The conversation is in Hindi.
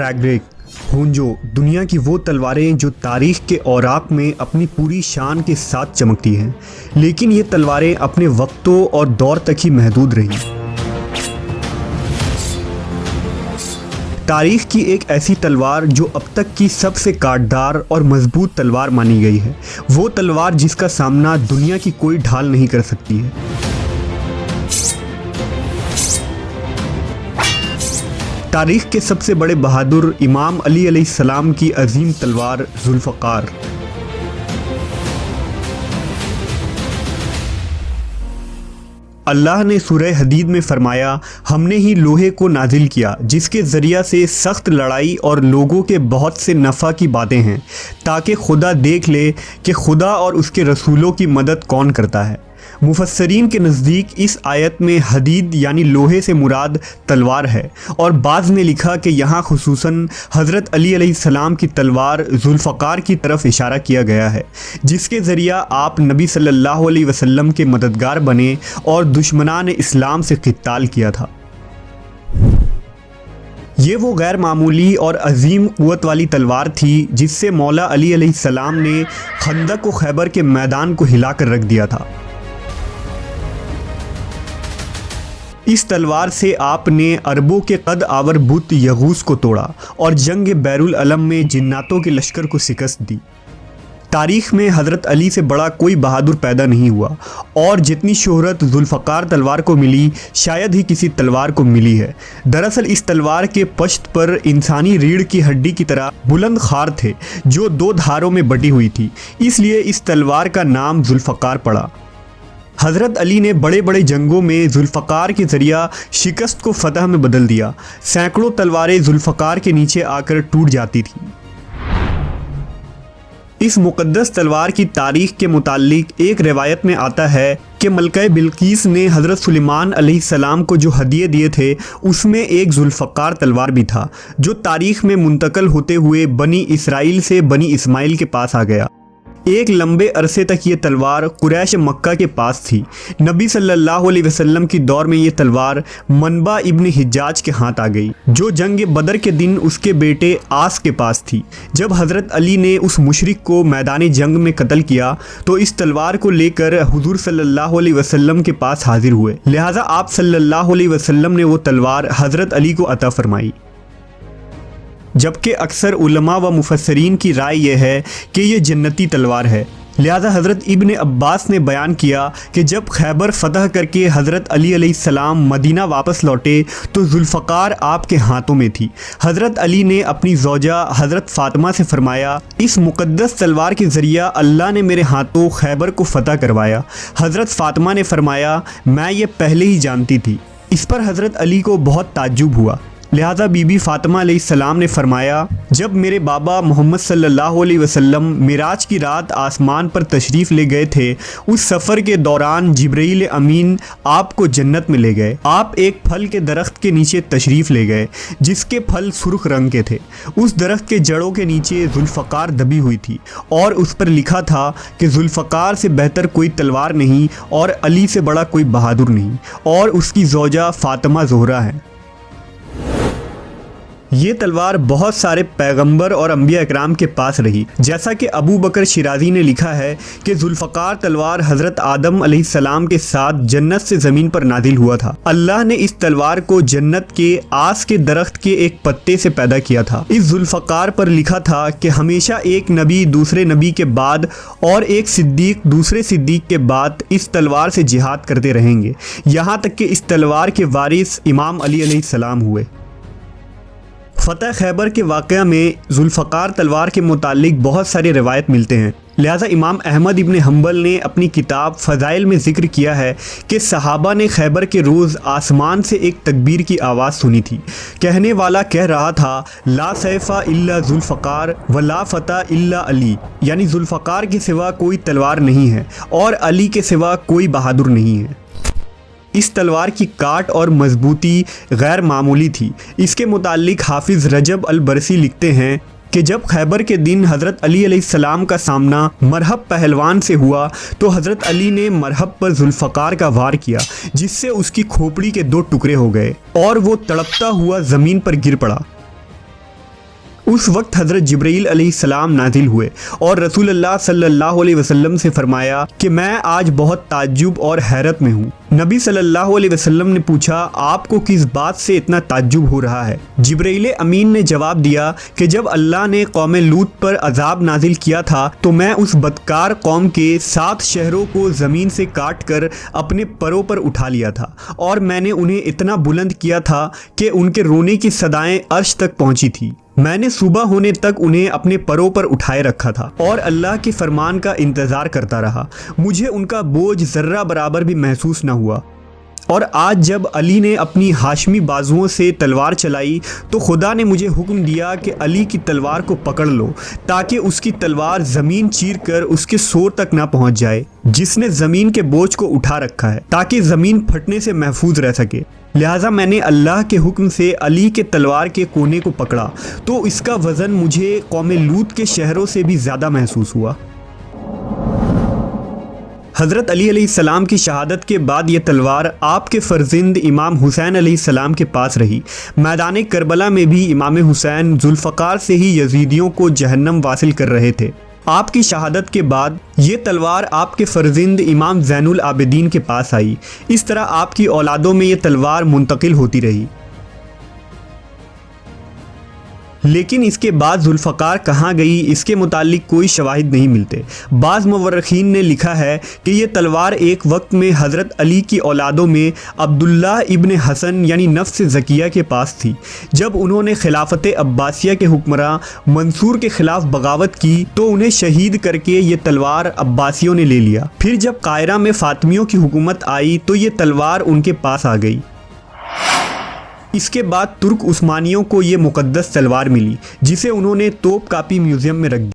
फ्रैगरेक, होंजो दुनिया की वो तलवारें जो तारीख के औराक में अपनी पूरी शान के साथ चमकती हैं, लेकिन ये तलवारें अपने वक्तों और दौर तक ही महदूद रहीं। तारीख की एक ऐसी तलवार जो अब तक की सबसे काटदार और मजबूत तलवार मानी गई है, वो तलवार जिसका सामना दुनिया की कोई ढाल नहीं कर सकती है। तारीख के सबसे बड़े बहादुर इमाम अली अलैहिस्सलाम की अजीम तलवार जुल्फ़कार। अल्लाह ने सूरह हदीद में फरमाया, हमने ही लोहे को नाजिल किया जिसके ज़रिया से सख्त लड़ाई और लोगों के बहुत से नफ़ा की बातें हैं, ताकि खुदा देख ले कि खुदा और उसके रसूलों की मदद कौन करता है। मुफस्सरीन के नज़दीक इस आयत में हदीद यानी लोहे से मुराद तलवार है, और बाज़ ने लिखा कि यहाँ खुसूसन हज़रत अली अलैहिस्सलाम की तलवार जुल्फ़कार की तरफ इशारा किया गया है, जिसके ज़रिया आप नबी सल्लल्लाहु अलैहि वसल्लम के मददगार बने और दुश्मनान इस्लाम से क़िताल किया था। ये वो गैर मामूली और अजीम क़ुव्वत वाली तलवार थी जिससे मौला अली अलैहिस्सलाम ने खंदक व खैबर के मैदान को हिला कर रख दिया था। इस तलवार से आपने अरबों के कद आवर बुत यगूस को तोड़ा और जंग बैरुल अलम में जिन्नातों के लश्कर को शिकस्त दी। तारीख़ में हज़रत अली से बड़ा कोई बहादुर पैदा नहीं हुआ, और जितनी शोहरत जुल्फ़कार तलवार को मिली शायद ही किसी तलवार को मिली है। दरअसल इस तलवार के पश्त पर इंसानी रीढ़ की हड्डी की तरह बुलंद खार थे जो दो धारों में बटी हुई थी, इसलिए इस तलवार का नाम जुल्फ़कार पड़ा। हज़रत अली ने बड़े बड़े जंगों में जुल्फ़कार के ज़रिया शिकस्त को फ़तह में बदल दिया। सैकड़ों तलवारें जुल्फ़कार के नीचे आकर टूट जाती थीं। इस मुक़द्दस तलवार की तारीख़ के मुताल्लिक़ एक रिवायत में आता है कि मलका बिल्कीस ने हज़रत सुलेमान अलैहिस्सलाम को जो हदिये दिए थे उसमें एक जुल्फ़कार तलवार भी था, जो तारीख़ में मुंतकल होते हुए बनी इसराइल से बनी इस्माइल के पास आ गया। एक लंबे अरसे तक ये तलवार कुरैश मक्का के पास थी। नबी सल्लल्लाहु अलैहि वसल्लम की दौर में ये तलवार मनबा इब्न हिज्जाज के हाथ आ गई, जो जंग बदर के दिन उसके बेटे आस के पास थी। जब हज़रत अली ने उस मुशरिक को मैदान जंग में कत्ल किया तो इस तलवार को लेकर हुजूर सल्लल्लाहु अलैहि वसल्लम के पास हाजिर हुए, लिहाजा आप सल्लल्लाहु अलैहि वसल्लम ने वो तलवार हज़रत अली को अता फरमाई। जबकि अक्सर उलमा व मुफस्सरीन की राय यह है कि ये जन्नती तलवार है। लिहाजा हज़रत इब्न अब्बास ने बयान किया कि जब खैबर फ़तह करके हज़रत अली अलैहिस्सलाम मदीना वापस लौटे तो जुल्फ़कार आपके हाथों में थी। हज़रत अली ने अपनी ज़ौजा हज़रत फ़ातिमा से फ़रमाया, इस मुक़द्दस तलवार के ज़रिया अल्लाह ने मेरे हाथों खैबर को फ़तह करवाया। हज़रत फ़ातिमा ने फ़रमाया, मैं ये पहले ही जानती थी। इस पर हज़रत अली को बहुत ताज्जुब हुआ, लिहाजा बीबी फ़ातिमा अलैहिस्सलाम ने फरमाया, जब मेरे बाबा मोहम्मद सल्लल्लाहु अलैहि वसल्लम मिराज की रात आसमान पर तशरीफ़ ले गए थे, उस सफ़र के दौरान जिब्रील अमीन आपको जन्नत में ले गए। आप एक फल के दरख्त के नीचे तशरीफ़ ले गए जिसके फल सुर्ख रंग के थे। उस दरख्त के जड़ों के नीचे जुल्फ़कार दबी हुई थी और उस पर लिखा था कि जुल्फ़कार से बेहतर कोई तलवार नहीं और अली से बड़ा कोई बहादुर नहीं, और उसकी ज़ौजा फ़ातिमा ज़ोहरा है। ये तलवार बहुत सारे पैगंबर और अंबिया इकराम के पास रही। जैसा कि अबू बकर शिराज़ी ने लिखा है कि जुल्फ़कार तलवार हज़रत आदम अलैहिस्सलाम के साथ जन्नत से ज़मीन पर नाजिल हुआ था। अल्लाह ने इस तलवार को जन्नत के आस के दरख्त के एक पत्ते से पैदा किया था। इस जुल्फ़कार पर लिखा था कि हमेशा एक नबी दूसरे नबी के बाद और एक सिद्दीक दूसरे सिद्दीक के बाद इस तलवार से जिहाद करते रहेंगे, यहाँ तक कि इस तलवार के वारिस इमाम अली अलैहिस्सलाम हुए। फ़तह खैबर के वाक़या में जुल्फ़कार तलवार के मुतालिक बहुत सारे रिवायत मिलते हैं। लिहाजा इमाम अहमद इब्न हम्बल ने अपनी किताब फ़ज़ाइल में ज़िक्र किया है कि सहाबा ने खैबर के रोज़ आसमान से एक तकबीर की आवाज़ सुनी थी। कहने वाला कह रहा था, ला सैफ़ा इल्ला जुल्फ़कार व ला फ़तह इल्ला अली, यानी जुल्फ़कार के सिवा कोई तलवार नहीं है और अली के सिवा कोई बहादुर नहीं है। इस तलवार की काट और मजबूती गैर मामूली थी। इसके मुतालिक हाफिज़ रजब अल बरसी लिखते हैं कि जब खैबर के दिन हज़रत अली अलैहिस्सलाम का सामना मरहब पहलवान से हुआ तो हज़रत अली ने मरहब पर जुल्फ़कार का वार किया, जिससे उसकी खोपड़ी के 2 टुकड़े हो गए और वो तड़पता हुआ ज़मीन पर गिर पड़ा। उस वक्त हज़रत जिब्रील अलैहिस्सलाम नाजिल हुए और रसूलुल्लाह सल्लल्लाहु अलैहि वसल्लम से फरमाया कि मैं आज बहुत ताज्जुब और हैरत में हूँ। नबी सल्लल्लाहु अलैहि वसल्लम ने पूछा, आपको किस बात से इतना ताज्जुब हो रहा है? जिब्रील अमीन ने जवाब दिया कि जब अल्लाह ने कौम लूत पर अजाब नाजिल किया था तो मैं उस बदकार कौम के 7 शहरों को ज़मीन से काट कर अपने परों पर उठा लिया था और मैंने उन्हें इतना बुलंद किया था कि उनके रोने की सदाएं अर्श तक पहुंची थी। मैंने सुबह होने तक उन्हें अपने परों पर उठाए रखा था और अल्लाह के फरमान का इंतज़ार करता रहा। मुझे उनका बोझ ज़र्रा बराबर भी महसूस न हुआ। और आज जब अली ने अपनी हाशमी बाजुओं से तलवार चलाई तो खुदा ने मुझे हुक्म दिया कि अली की तलवार को पकड़ लो ताकि उसकी तलवार ज़मीन चीर कर उसके सोर तक ना पहुंच जाए, जिसने ज़मीन के बोझ को उठा रखा है, ताकि ज़मीन फटने से महफूज रह सके। लिहाजा मैंने अल्लाह के हुक्म से अली के तलवार के कोने को पकड़ा तो इसका वज़न मुझे कौम लूत के शहरों से भी ज़्यादा महसूस हुआ। हज़रत अली अलैहिस्सलाम की शहादत के बाद ये तलवार आपके फ़र्जिंद इमाम हुसैन अलैहिस्सलाम के पास रही। मैदान करबला में भी इमाम हुसैन जुल्फ़कार से ही यजीदियों को जहन्नम वासिल कर रहे थे। आपकी शहादत के बाद ये तलवार आपके फ़र्जिंद इमाम ज़ैनुल आबिदीन के पास आई। इस तरह आपकी औलादों में ये तलवार मुंतकिल होती रही। लेकिन इसके बाद जुल्फ़कार कहाँ गई, इसके मुतालिक कोई शवाहिद नहीं मिलते। बाज़ मुवर्रिखीन ने लिखा है कि ये तलवार एक वक्त में हज़रत अली की औलादों में अब्दुल्ला इब्न हसन यानी नफ्स ज़किया के पास थी। जब उन्होंने खिलाफत अब्बासिया के हुक्मरां मंसूर के ख़िलाफ़ बगावत की तो उन्हें शहीद करके ये तलवार अब्बासियों ने ले लिया। फिर जब कायरा में फ़ातिमियों की हुकूमत आई तो ये तलवार उनके पास आ गई। इसके बाद तुर्क उस्मानियों को ये मुक़द्दस तलवार मिली जिसे उन्होंने तोपकापी म्यूज़ियम में रख दिया।